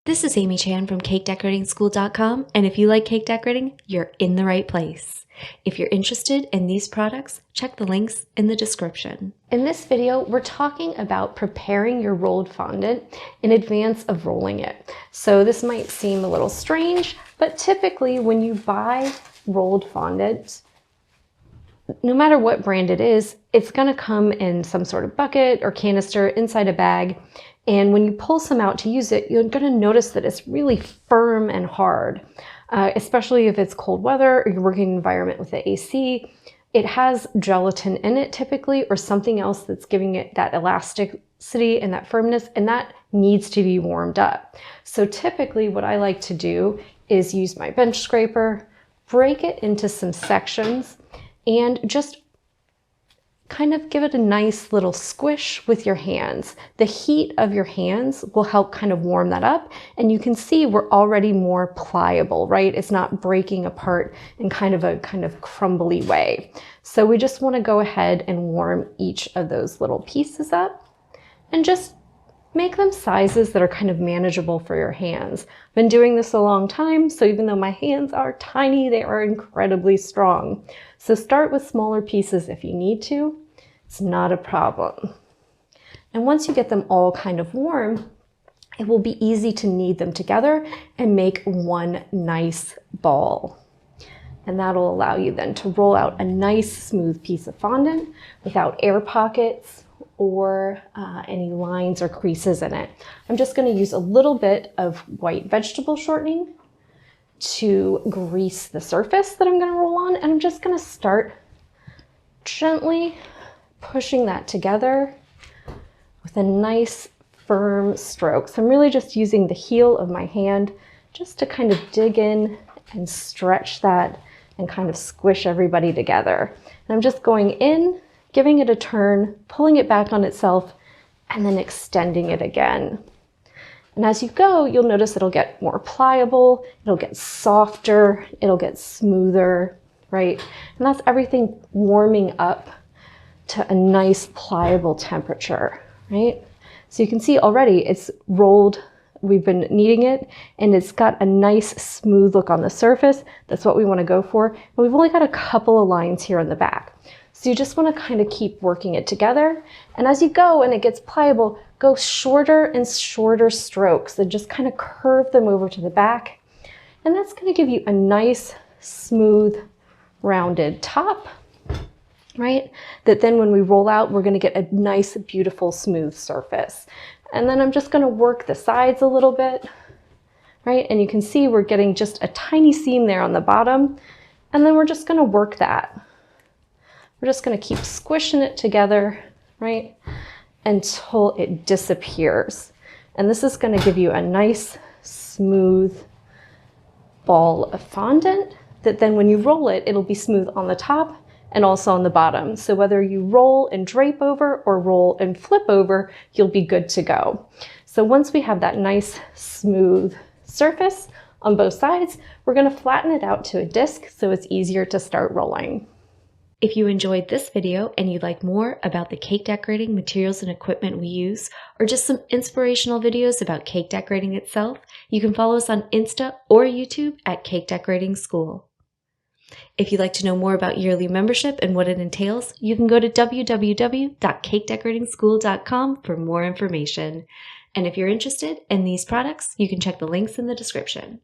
This is Amy Chan from CakeDecoratingSchool.com, and if you like cake decorating, you're in the right place. If you're interested in these products, check the links in the description. In this video, we're talking about preparing your rolled fondant in advance of rolling it. So this might seem a little strange, but typically when you buy rolled fondant, no matter what brand it is, it's going to come in some sort of bucket or canister inside a bag. And when you pull some out to use it, you're going to notice that it's really firm and hard, especially if it's cold weather or you're working in an environment with the AC. It has gelatin in it typically, or something else that's giving it that elasticity and that firmness, and that needs to be warmed up. So typically what I like to do is use my bench scraper, break it into some sections, and just kind of give it a nice little squish with your hands. The heat of your hands will help kind of warm that up, and you can see we're already more pliable, right? It's not breaking apart in kind of crumbly way. So we just want to go ahead and warm each of those little pieces up and just make them sizes that are kind of manageable for your hands. I've been doing this a long time, so even though my hands are tiny, they are incredibly strong. So start with smaller pieces if you need to. It's not a problem. And once you get them all kind of warm, it will be easy to knead them together and make one nice ball. And that'll allow you then to roll out a nice smooth piece of fondant without air pockets or any lines or creases in it. I'm just going to use a little bit of white vegetable shortening to grease the surface that I'm going to roll on, and I'm just going to start gently pushing that together with a nice firm stroke. So I'm really just using the heel of my hand just to kind of dig in and stretch that and kind of squish everybody together. And I'm just going in, giving it a turn, pulling it back on itself, and then extending it again. And as you go, you'll notice it'll get more pliable, it'll get softer, it'll get smoother, right? And that's everything warming up to a nice pliable temperature, right? So you can see already it's rolled, we've been kneading it, and it's got a nice smooth look on the surface. That's what we want to go for. And we've only got a couple of lines here in the back. So you just want to kind of keep working it together. And as you go and it gets pliable, go shorter and shorter strokes and just kind of curve them over to the back. And that's going to give you a nice, smooth, rounded top, right? That then when we roll out, we're going to get a nice, beautiful, smooth surface. And then I'm just going to work the sides a little bit, right? And you can see we're getting just a tiny seam there on the bottom. And then we're just going to work that. We're just going to keep squishing it together, right, until it disappears. And this is going to give you a nice, smooth ball of fondant that then when you roll it, it'll be smooth on the top and also on the bottom. So whether you roll and drape over or roll and flip over, you'll be good to go. So once we have that nice, smooth surface on both sides, we're going to flatten it out to a disc so it's easier to start rolling. If you enjoyed this video and you'd like more about the cake decorating materials and equipment we use, or just some inspirational videos about cake decorating itself, you can follow us on Insta or YouTube at Cake Decorating School. If you'd like to know more about yearly membership and what it entails, you can go to www.cakedecoratingschool.com for more information. And if you're interested in these products, you can check the links in the description.